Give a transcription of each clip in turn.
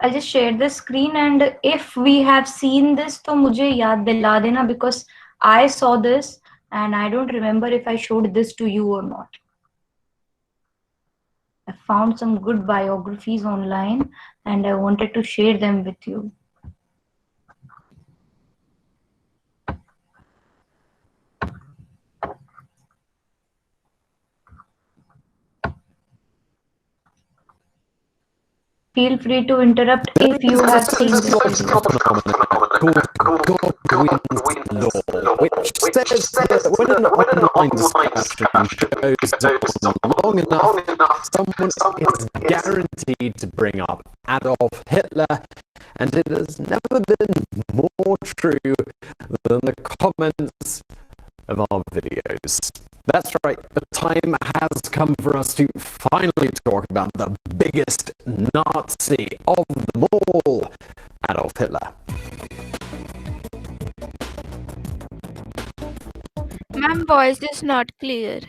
I'll just share the screen, and if we have seen this, तो मुझे याद दिला देना, because I saw this and I don't remember if I showed this to you or not. I found some good biographies online and I wanted to share them with you. Feel free to interrupt if you have seen this video. Godwin's law, which says that when an online discussion goes on long enough, someone is guaranteed to bring up Adolf Hitler, and it has never been more true than the comments of our videos. That's right, the time has come for us to finally talk about the biggest Nazi of them all, Adolf Hitler. Ma'am, voice is not clear.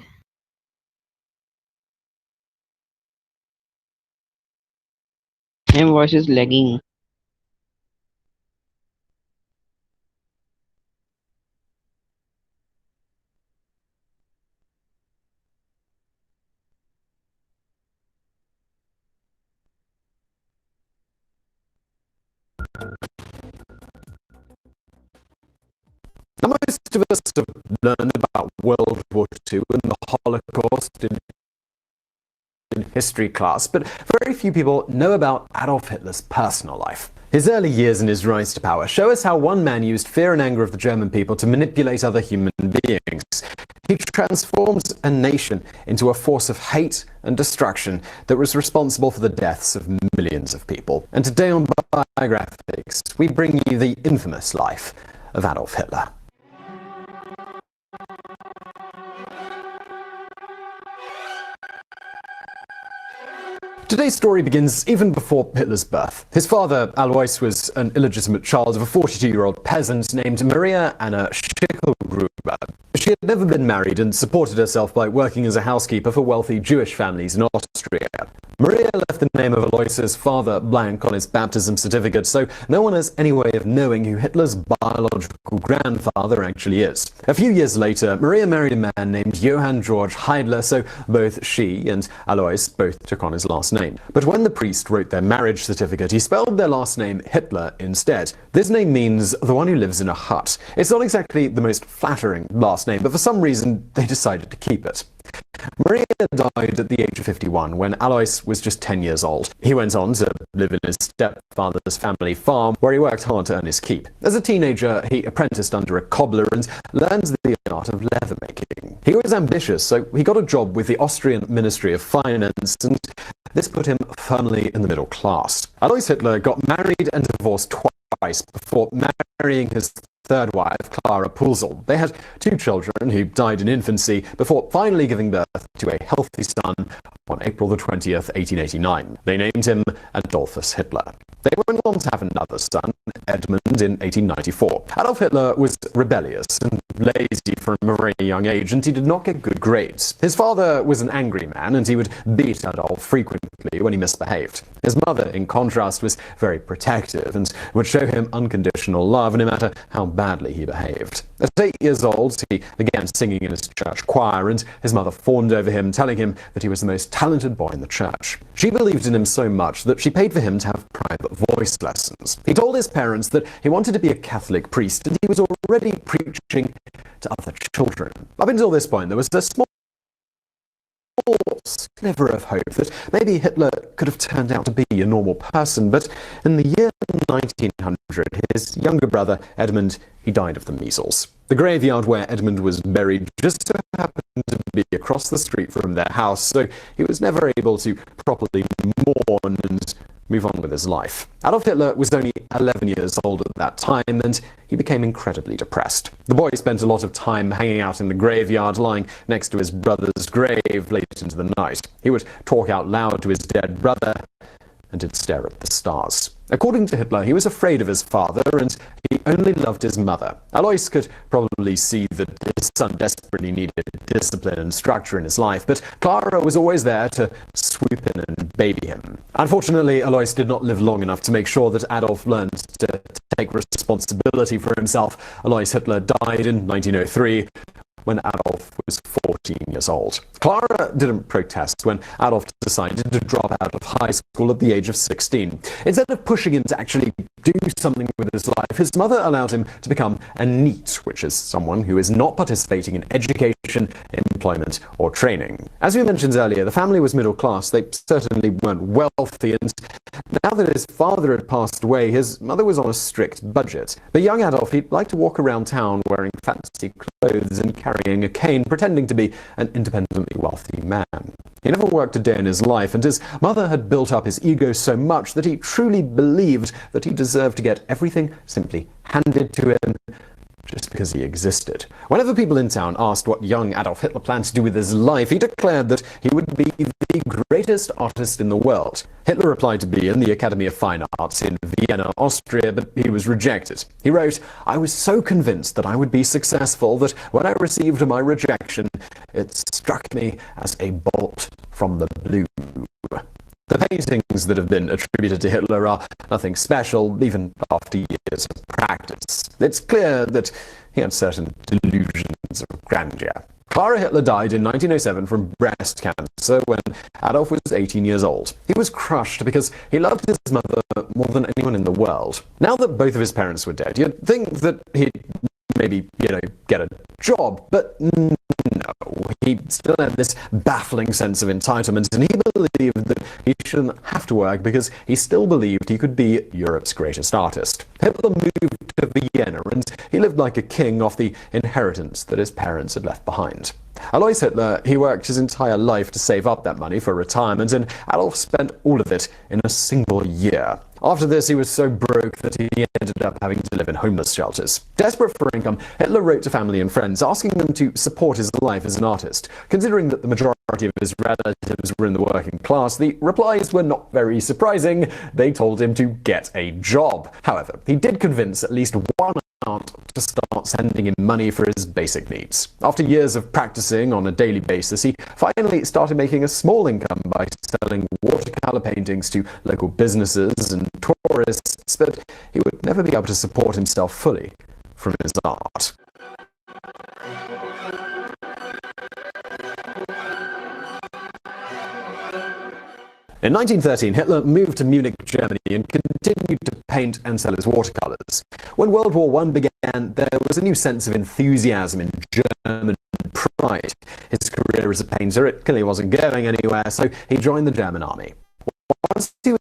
Ma'am, voice is lagging. Now, most of us have learned about World War II and the Holocaust in history class, but very few people know about Adolf Hitler's personal life. His early years and his rise to power show us how one man used fear and anger of the German people to manipulate other human beings. He transformed a nation into a force of hate and destruction that was responsible for the deaths of millions of people. And today on Biographics, we bring you the infamous life of Adolf Hitler. Today's story begins even before Hitler's birth. His father, Alois, was an illegitimate child of a 42-year-old peasant named Maria Anna Schicklgruber. She had never been married and supported herself by working as a housekeeper for wealthy Jewish families in Austria. Maria left the name of Alois's father blank on his baptism certificate, so no one has any way of knowing who Hitler's biological grandfather actually is. A few years later, Maria married a man named Johann Georg Heidler, so both she and Alois both took on his last name. But when the priest wrote their marriage certificate, he spelled their last name Hitler instead. This name means the one who lives in a hut. It's not exactly the most flattering last name, but for some reason they decided to keep it. Maria died at the age of 51 when Alois was just 10 years old. He went on to live in his stepfather's family farm, where he worked hard to earn his keep. As a teenager, he apprenticed under a cobbler and learned the art of leather making. He was ambitious, so he got a job with the Austrian Ministry of Finance, and this put him firmly in the middle class. Alois Hitler got married and divorced twice before marrying his third wife, Clara Pulzel. They had 2 children who died in infancy before finally giving birth to a healthy son on April the 20th, 1889. They named him Adolphus Hitler. They went on to have another son, Edmund, in 1894. Adolf Hitler was rebellious and lazy from a very young age, and he did not get good grades. His father was an angry man, and he would beat Adolf frequently when he misbehaved. His mother, in contrast, was very protective and would show him unconditional love no matter how badly he behaved. At 8 years old, he began singing in his church choir, and his mother fawned over him, telling him that he was the most talented boy in the church. She believed in him so much that she paid for him to have private voice lessons. He told his parents that he wanted to be a Catholic priest, and he was already preaching to other children. Up until this point, there was a small sliver of hope that maybe Hitler could have turned out to be a normal person, but in the year 1900, his younger brother, Edmund, he died of the measles. The graveyard where Edmund was buried just so happened to be across the street from their house, so he was never able to properly mourn and move on with his life. Adolf Hitler was only 11 years old at that time, and he became incredibly depressed. The boy spent a lot of time hanging out in the graveyard, lying next to his brother's grave late into the night. He would talk out loud to his dead brother, and he'd stare at the stars. According to Hitler, he was afraid of his father and he only loved his mother. Alois could probably see that his son desperately needed discipline and structure in his life, but Clara was always there to swoop in and baby him. Unfortunately, Alois did not live long enough to make sure that Adolf learned to take responsibility for himself. Alois Hitler died in 1903. When Adolf was 14 years old. Clara didn't protest when Adolf decided to drop out of high school at the age of 16. Instead of pushing him to actually do something with his life, his mother allowed him to become a NEET, which is someone who is not participating in education, employment, or training. As we mentioned earlier, the family was middle class. They certainly weren't wealthy, and now that his father had passed away, his mother was on a strict budget. But young Adolf, he'd like to walk around town wearing fancy clothes and carrying a cane, pretending to be an independently wealthy man. He never worked a day in his life, and his mother had built up his ego so much that he truly believed that he deserved to get everything simply handed to him just because he existed. Whenever people in town asked what young Adolf Hitler planned to do with his life, he declared that he would be the greatest artist in the world. Hitler applied to be in the Academy of Fine Arts in Vienna, Austria, but he was rejected. He wrote, "I was so convinced that I would be successful that when I received my rejection, it struck me as a bolt from the blue." The paintings that have been attributed to Hitler are nothing special, even after years of practice. It's clear that he had certain delusions of grandeur. Clara Hitler died in 1907 from breast cancer when Adolf was 18 years old. He was crushed because he loved his mother more than anyone in the world. Now that both of his parents were dead, you'd think that he'd maybe, get a job, but no. He still had this baffling sense of entitlement, and he believed that he shouldn't have to work because he still believed he could be Europe's greatest artist. Hitler moved to Vienna, and he lived like a king off the inheritance that his parents had left behind. Alois Hitler, he worked his entire life to save up that money for retirement, and Adolf spent all of it in a single year. After this, he was so broke that he ended up having to live in homeless shelters. Desperate for income, Hitler wrote to family and friends, asking them to support his life as an artist. Considering that the majority of his relatives were in the working class, the replies were not very surprising. They told him to get a job. However, he did convince at least one aunt to start sending him money for his basic needs. After years of practicing on a daily basis, he finally started making a small income by selling watercolor paintings to local businesses and tourists, but he would never be able to support himself fully from his art. In 1913, Hitler moved to Munich, Germany, and continued to paint and sell his watercolors. When World War I began, there was a new sense of enthusiasm in German pride. His career as a painter, it clearly wasn't going anywhere, so he joined the German army. Once he was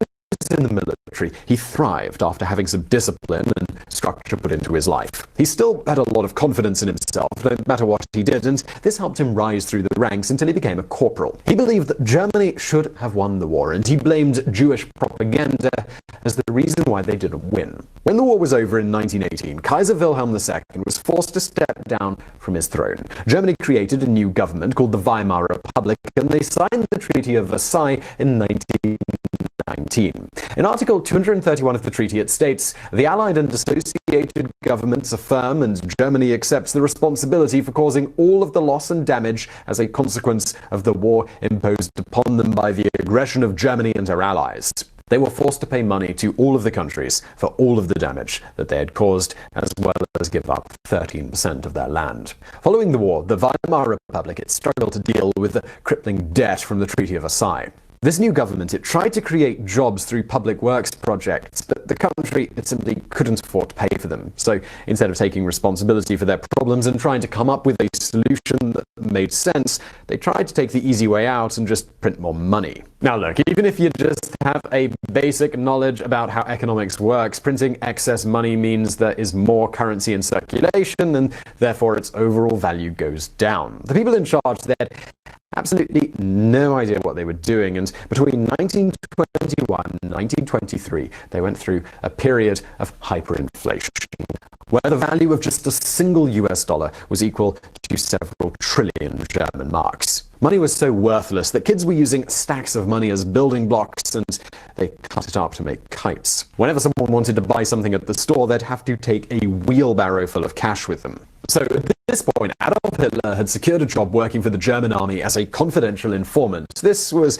in the military, he thrived after having some discipline and structure put into his life. He still had a lot of confidence in himself, no matter what he did, and this helped him rise through the ranks until he became a corporal. He believed that Germany should have won the war, and he blamed Jewish propaganda as the reason why they didn't win. When the war was over in 1918, Kaiser Wilhelm II was forced to step down from his throne. Germany created a new government called the Weimar Republic, and they signed the Treaty of Versailles in 1919. In Article 231 of the treaty, it states, "The Allied and associated governments affirm and Germany accepts the responsibility for causing all of the loss and damage as a consequence of the war imposed upon them by the aggression of Germany and her allies." They were forced to pay money to all of the countries for all of the damage that they had caused, as well as give up 13% of their land. Following the war, the Weimar Republic had struggled to deal with the crippling debt from the Treaty of Versailles. This new government, it tried to create jobs through public works projects, but the country, it simply couldn't afford to pay for them. So instead of taking responsibility for their problems and trying to come up with a solution that made sense, they tried to take the easy way out and just print more money. Now look, even if you just have a basic knowledge about how economics works, printing excess money means there is more currency in circulation and therefore its overall value goes down. The people in charge, they had absolutely no idea what they were doing, and between 1921 and 1923, they went through a period of hyperinflation, where the value of just a single US dollar was equal to several trillion German marks. Money was so worthless that kids were using stacks of money as building blocks, and they cut it up to make kites. Whenever someone wanted to buy something at the store, they'd have to take a wheelbarrow full of cash with them. So at this point, Adolf Hitler had secured a job working for the German army as a confidential informant. This was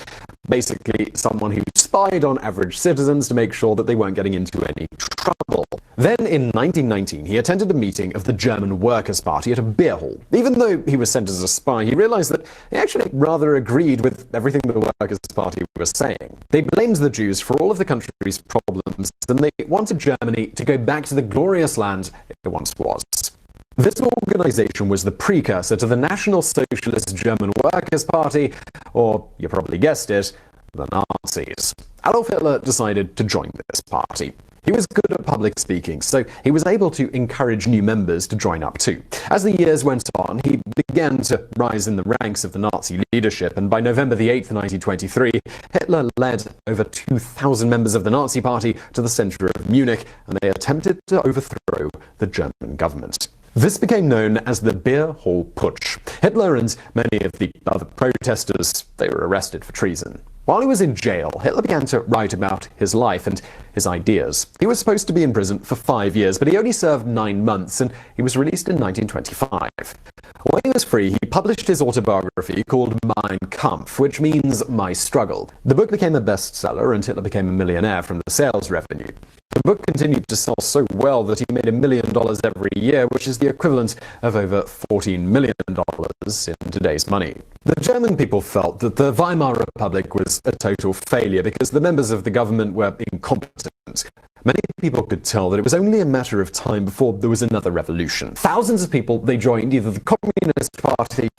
basically someone who spied on average citizens to make sure that they weren't getting into any trouble. Then in 1919, he attended a meeting of the German Workers' Party at a beer hall. Even though he was sent as a spy, he realized that he actually rather agreed with everything the Workers' Party was saying. They blamed the Jews for all of the country's problems, and they wanted Germany to go back to the glorious land it once was. This organization was the precursor to the National Socialist German Workers' Party, or, you probably guessed it, the Nazis. Adolf Hitler decided to join this party. He was good at public speaking, so he was able to encourage new members to join up too. As the years went on, he began to rise in the ranks of the Nazi leadership, and by November the 8th, 1923, Hitler led over 2,000 members of the Nazi Party to the center of Munich, and they attempted to overthrow the German government. This became known as the Beer Hall Putsch. Hitler and many of the other protesters, they were arrested for treason. While he was in jail, Hitler began to write about his life and his ideas. He was supposed to be in prison for 5 years, but he only served 9 months, and he was released in 1925. When he was free, he published his autobiography called Mein Kampf, which means My Struggle. The book became a bestseller, and Hitler became a millionaire from the sales revenue. The book continued to sell so well that he made $1 million every year, which is the equivalent of over $14 million in today's money. The German people felt that the Weimar Republic was a total failure because the members of the government were incompetent. Many people could tell that it was only a matter of time before there was another revolution. Thousands of people, they joined either the Communist Party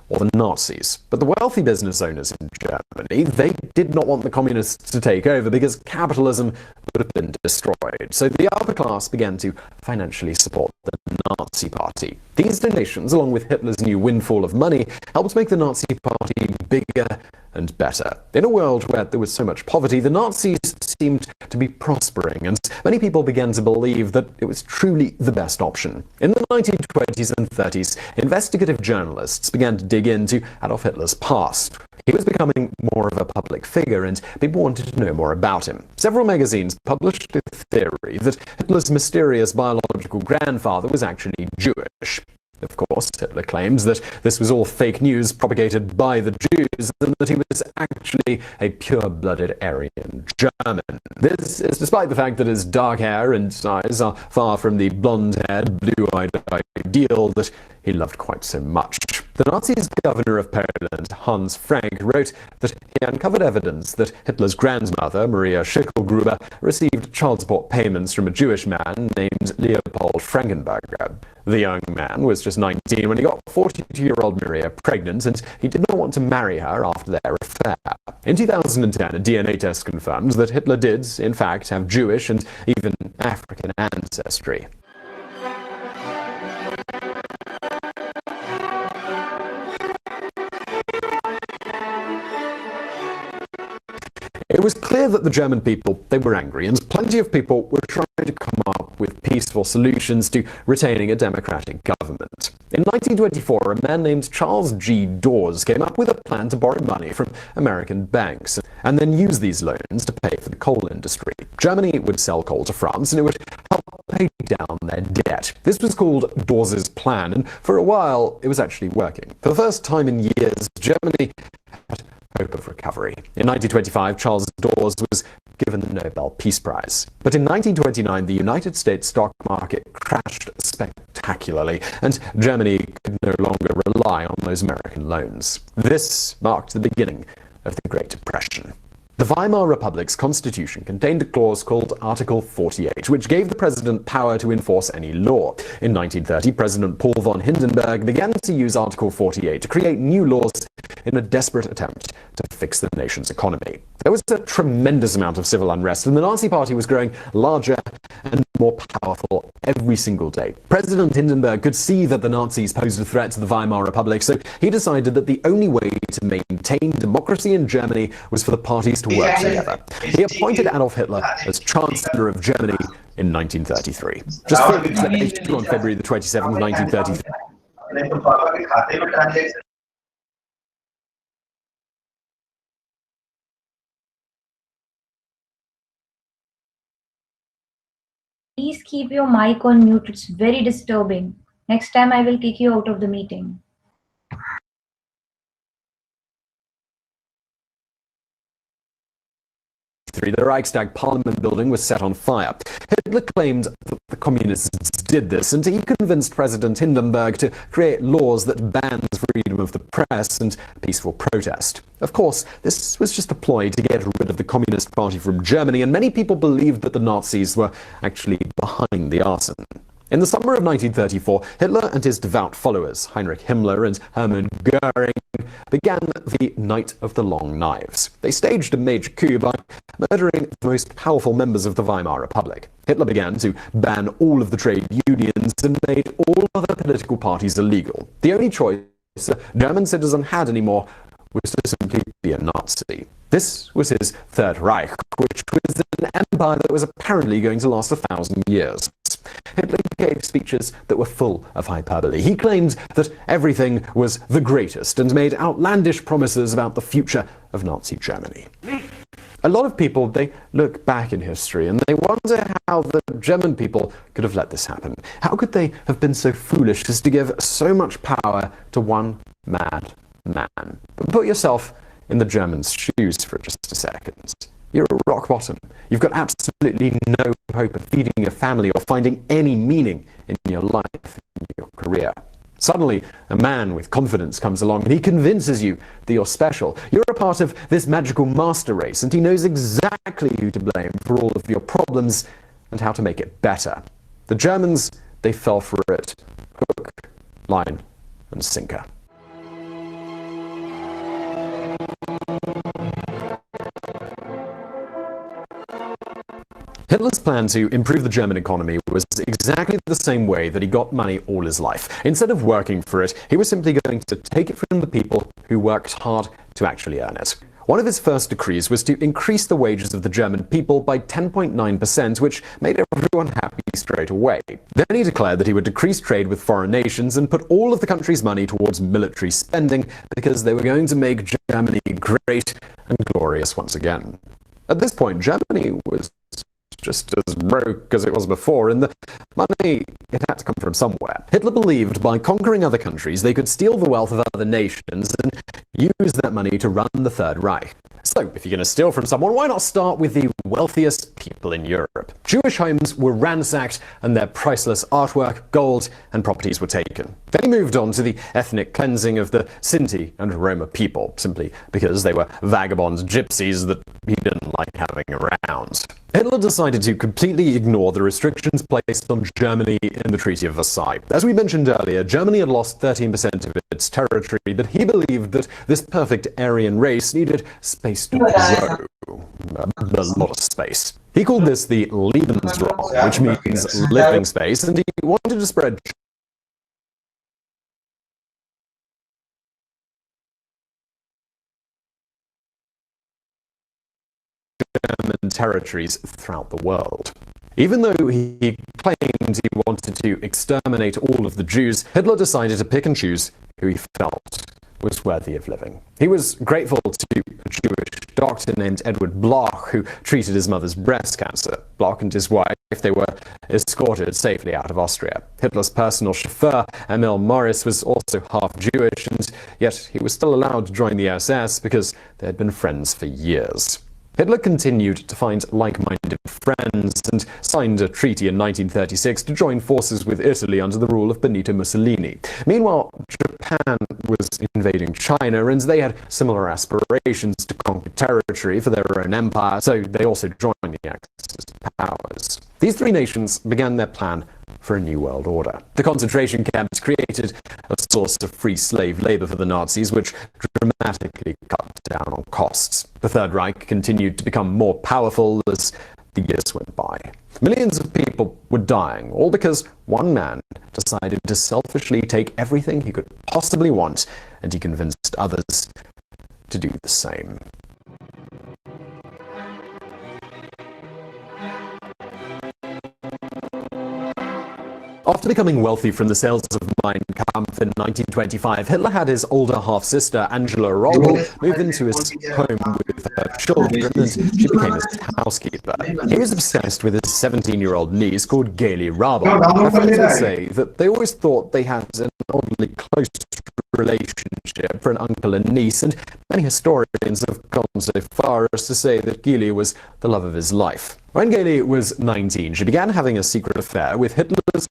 or the Nazis. But the wealthy business owners in Germany, they did not want the communists to take over because capitalism would have been destroyed. So the upper class began to financially support the Nazi Party. These donations, along with Hitler's new windfall of money, helped make the Nazi Party bigger and better. In a world where there was so much poverty, the Nazis seemed to be prospering, and many people began to believe that it was truly the best option. In the 1920s and 30s, investigative journalists began to dig into Adolf Hitler's past. He was becoming more of a public figure, and people wanted to know more about him. Several magazines published the theory that Hitler's mysterious biological grandfather was actually Jewish. Of course, Hitler claims that this was all fake news propagated by the Jews and that he was actually a pure-blooded Aryan German. This is despite the fact that his dark hair and eyes are far from the blonde-haired, blue-eyed ideal that he loved quite so much. The Nazis' governor of Poland, Hans Frank, wrote that he uncovered evidence that Hitler's grandmother, Maria Schicklgruber, received child support payments from a Jewish man named Leopold Frankenberger. The young man was just 19 when he got 42-year-old Maria pregnant, and he did not want to marry her after their affair. In 2010, a DNA test confirmed that Hitler did, in fact, have Jewish and even African ancestry. It was clear that the German people, they were angry, and plenty of people were trying to come up with peaceful solutions to retaining a democratic government. In 1924, a man named Charles G. Dawes came up with a plan to borrow money from American banks and then use these loans to pay for the coal industry. Germany would sell coal to France, and it would help pay down their debt. This was called Dawes's plan, and for a while, it was actually working. For the first time in years, Germany had hope of recovery. In 1925, Charles Dawes was given the Nobel Peace Prize. But in 1929, the United States stock market crashed spectacularly, and Germany could no longer rely on those American loans. This marked the beginning of the Great Depression. The Weimar Republic's constitution contained a clause called Article 48, which gave the president power to enforce any law. In 1930, President Paul von Hindenburg began to use Article 48 to create new laws in a desperate attempt to fix the nation's economy. There was a tremendous amount of civil unrest, and the Nazi Party was growing larger and more powerful every single day. President Hindenburg could see that the Nazis posed a threat to the Weimar Republic, so he decided that the only way to maintain democracy in Germany was for the parties to work together. He appointed Adolf Hitler as Chancellor of Germany in 1933. Just 4 weeks later, on February the 27th, 1933, Please keep your mic on mute. It's very disturbing. Next time I will kick you out of the meeting. the Reichstag Parliament building was set on fire. Hitler claimed that the communists did this, and he convinced President Hindenburg to create laws that banned freedom of the press and peaceful protest. Of course, this was just a ploy to get rid of the Communist Party from Germany, and many people believed that the Nazis were actually behind the arson. In the summer of 1934, Hitler and his devout followers, Heinrich Himmler and Hermann Göring, began the Night of the Long Knives. They staged a major coup by murdering the most powerful members of the Weimar Republic. Hitler began to ban all of the trade unions and made all other political parties illegal. The only choice a German citizen had anymore was to simply be a Nazi. This was his Third Reich, which was an empire that was apparently going to last 1,000 years. Hitler gave speeches that were full of hyperbole. He claimed that everything was the greatest and made outlandish promises about the future of Nazi Germany. A lot of people, they look back in history and they wonder how the German people could have let this happen. How could they have been so foolish as to give so much power to one mad man? But put yourself in the Germans' shoes for just a second. You're at rock bottom. You've got absolutely no hope of feeding your family or finding any meaning in your life, in your career. Suddenly, a man with confidence comes along and he convinces you that you're special. You're a part of this magical master race, and he knows exactly who to blame for all of your problems and how to make it better. The Germans, they fell for it. Hook, line, and sinker. Hitler's plan to improve the German economy was exactly the same way that he got money all his life. Instead of working for it, he was simply going to take it from the people who worked hard to actually earn it. One of his first decrees was to increase the wages of the German people by 10.9%, which made everyone happy straight away. Then he declared that he would decrease trade with foreign nations and put all of the country's money towards military spending because they were going to make Germany great and glorious once again. At this point, Germany was just as broke as it was before, and the money, it had to come from somewhere. Hitler believed by conquering other countries, they could steal the wealth of other nations and use that money to run the Third Reich. So, if you're going to steal from someone, why not start with the wealthiest people in Europe? Jewish homes were ransacked and their priceless artwork, gold, and properties were taken. Then he moved on to the ethnic cleansing of the Sinti and Roma people, simply because they were vagabond gypsies that he didn't like having around. Hitler decided to completely ignore the restrictions placed on Germany in the Treaty of Versailles. As we mentioned earlier, Germany had lost 13% of its territory, but he believed that this perfect Aryan race needed space to grow. A lot of space. He called this the Lebensraum, which means living space, and he wanted to spread German territories throughout the world. Even though he claimed he wanted to exterminate all of the Jews, Hitler decided to pick and choose who he felt was worthy of living. He was grateful to a Jewish doctor named Edward Bloch, who treated his mother's breast cancer. Bloch and his wife, they were escorted safely out of Austria. Hitler's personal chauffeur, Emil Morris, was also half Jewish, and yet he was still allowed to join the SS because they had been friends for years. Hitler continued to find like-minded friends and signed a treaty in 1936 to join forces with Italy under the rule of Benito Mussolini. Meanwhile, Japan was invading China, and they had similar aspirations to conquer territory for their own empire, so they also joined the Axis powers. These three nations began their plan for a new world order. The concentration camps created a source of free slave labor for the Nazis, which dramatically cut down on costs. The Third Reich continued to become more powerful as the years went by. Millions of people were dying, all because one man decided to selfishly take everything he could possibly want, and he convinced others to do the same. After becoming wealthy from the sales of Mein Kampf in 1925, Hitler had his older half-sister, Angela Roll, move into his home with her children, and she became his housekeeper. He was obsessed with his 17-year-old niece called Gaily Raber. Her friends would say that they always thought they had an oddly close relationship for an uncle and niece, and many historians have gone so far as to say that Gaily was the love of his life. When Gaily was 19, she began having a secret affair with Hitler's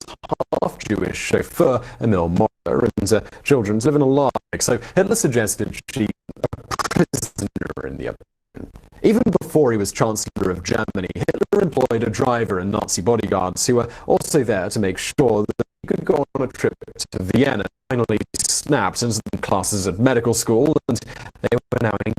half-Jewish chauffeur, Emil Maurer, and children live in a large. So Hitler suggested she be a prisoner in the apartment. Even before he was Chancellor of Germany, Hitler employed a driver and Nazi bodyguards who were also there to make sure that he could go on a trip to Vienna. Finally snapped into the classes at medical school, and they were now in.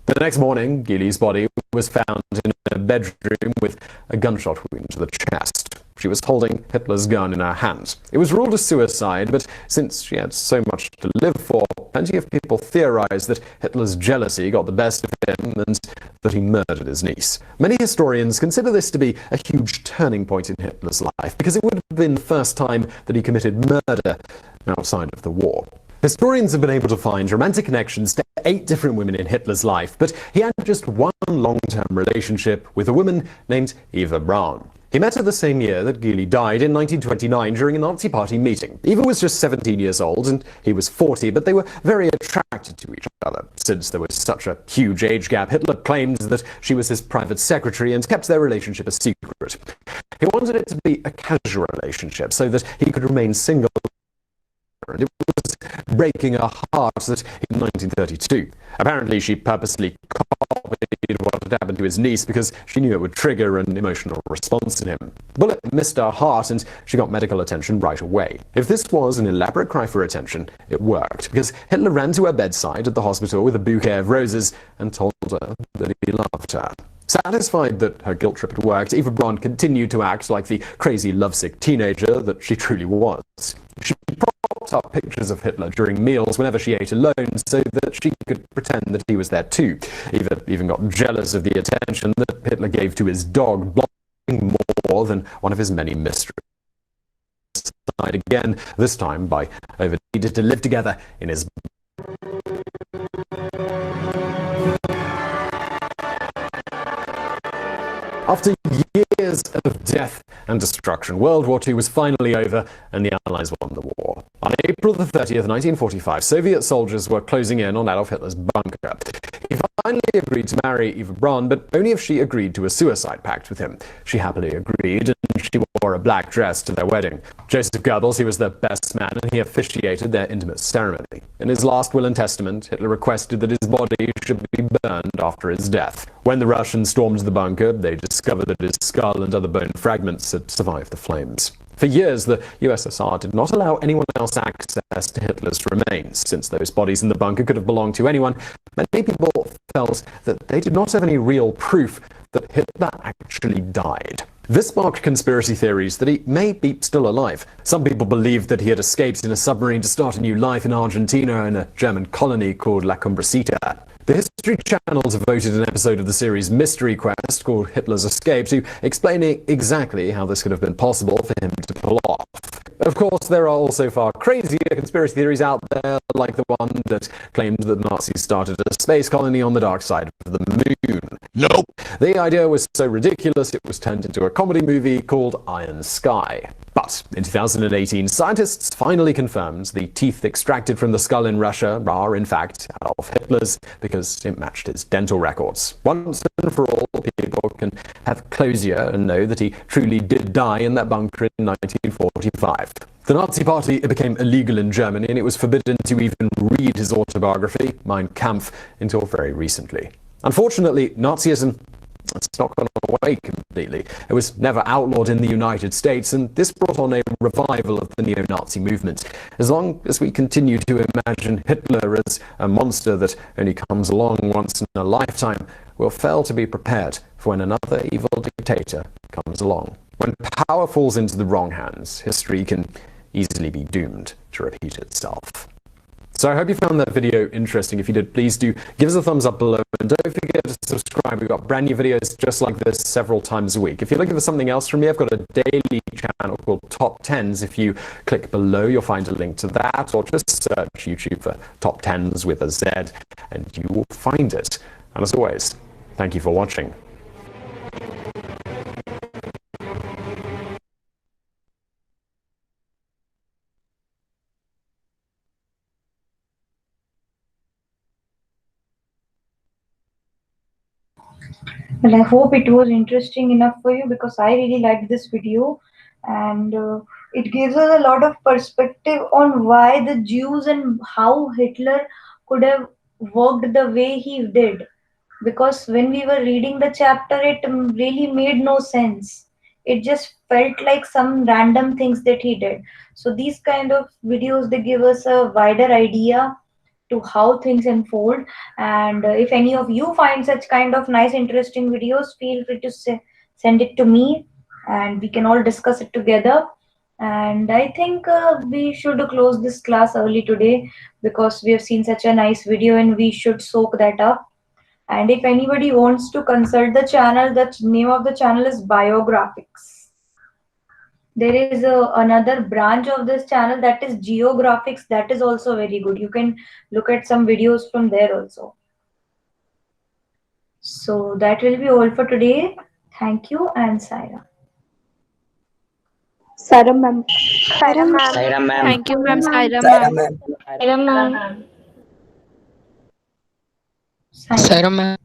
The next morning, Gaily's body was found in a bedroom with a gunshot wound to the chest. She was holding Hitler's gun in her hand. It was ruled a suicide, but since she had so much to live for, plenty of people theorized that Hitler's jealousy got the best of him and that he murdered his niece. Many historians consider this to be a huge turning point in Hitler's life, because it would have been the first time that he committed murder outside of the war. Historians have been able to find romantic connections to 8 different women in Hitler's life, but he had just one long-term relationship with a woman named Eva Braun. He met her the same year that Gaily died in 1929 during a Nazi party meeting. Eva was just 17 years old and he was 40, but they were very attracted to each other. Since there was such a huge age gap, Hitler claimed that she was his private secretary and kept their relationship a secret. He wanted it to be a casual relationship so that he could remain single. And it was breaking her heart that in 1932, apparently she purposely copied what had happened to his niece because she knew it would trigger an emotional response in him. The bullet missed her heart and she got medical attention right away. If this was an elaborate cry for attention, it worked, because Hitler ran to her bedside at the hospital with a bouquet of roses and told her that he loved her. Satisfied that her guilt trip had worked, Eva Braun continued to act like the crazy lovesick teenager that she truly was. She propped up pictures of Hitler during meals whenever she ate alone so that she could pretend that he was there too. Eva even got jealous of the attention that Hitler gave to his dog, blocking more than one of his many mistresses. Again, this time by overneeded to live together in his After years of death and destruction, World War II was finally over and the Allies won the war. On April the 30th, 1945, Soviet soldiers were closing in on Adolf Hitler's bunker. He finally agreed to marry Eva Braun, but only if she agreed to a suicide pact with him. She happily agreed, and she wore a black dress to their wedding. Joseph Goebbels, he was their best man, and he officiated their intimate ceremony. In his last will and testament, Hitler requested that his body should be burned after his death. When the Russians stormed the bunker, they discovered that his skull and other bone fragments had survived the flames. For years, the USSR did not allow anyone else access to Hitler's remains. Since those bodies in the bunker could have belonged to anyone, many people felt that they did not have any real proof that Hitler actually died. This sparked conspiracy theories that he may be still alive. Some people believed that he had escaped in a submarine to start a new life in Argentina in a German colony called La Cumbrecita. The History Channel devoted an episode of the series Mystery Quest called Hitler's Escape to explaining exactly how this could have been possible for him to pull off. Of course, there are also far crazier conspiracy theories out there, like the one that claimed that the Nazis started a space colony on the dark side of the moon. Nope! The idea was so ridiculous it was turned into a comedy movie called Iron Sky. But in 2018, scientists finally confirmed the teeth extracted from the skull in Russia are, in fact, Adolf Adolf Hitler's because it matched his dental records. Once and for all, people can have closure and know that he truly did die in that bunker in 1945. The Nazi Party became illegal in Germany, and it was forbidden to even read his autobiography, Mein Kampf, until very recently. Unfortunately, Nazism, it's not gone away completely. It was never outlawed in the United States, and this brought on a revival of the neo-Nazi movement. As long as we continue to imagine Hitler as a monster that only comes along once in a lifetime, we'll fail to be prepared for when another evil dictator comes along. When power falls into the wrong hands, history can easily be doomed to repeat itself. So I hope you found that video interesting. If you did, please do give us a thumbs up below, and don't forget to subscribe. We've got brand new videos just like this several times a week. If you're looking for something else from me, I've got a daily channel called Top 10s. If you click below, you'll find a link to that, or just search YouTube for Top 10s with a Z, and you will find it. And as always, thank you for watching. Well, I hope it was interesting enough for you because I really liked this video, and it gives us a lot of perspective on why the Jews and how Hitler could have worked the way he did. Because when we were reading the chapter, it really made no sense. It just felt like some random things that he did. So these kind of videos, they give us a wider idea to how things unfold. And if any of you find such kind of nice interesting videos, feel free to send it to me, and we can all discuss it together. And I think we should close this class early today because we have seen such a nice video and we should soak that up. And if anybody wants to consult the channel, the name of the channel is Biographics. There is another branch of this channel that is Geographics. That is also very good. You can look at some videos from there also. So that will be all for today. Thank you, and Saira. Saira ma'am. Saira ma'am. Thank you, ma'am. Saira, Saira ma'am. ma'am. Saira ma'am. Saira. Saira ma'am.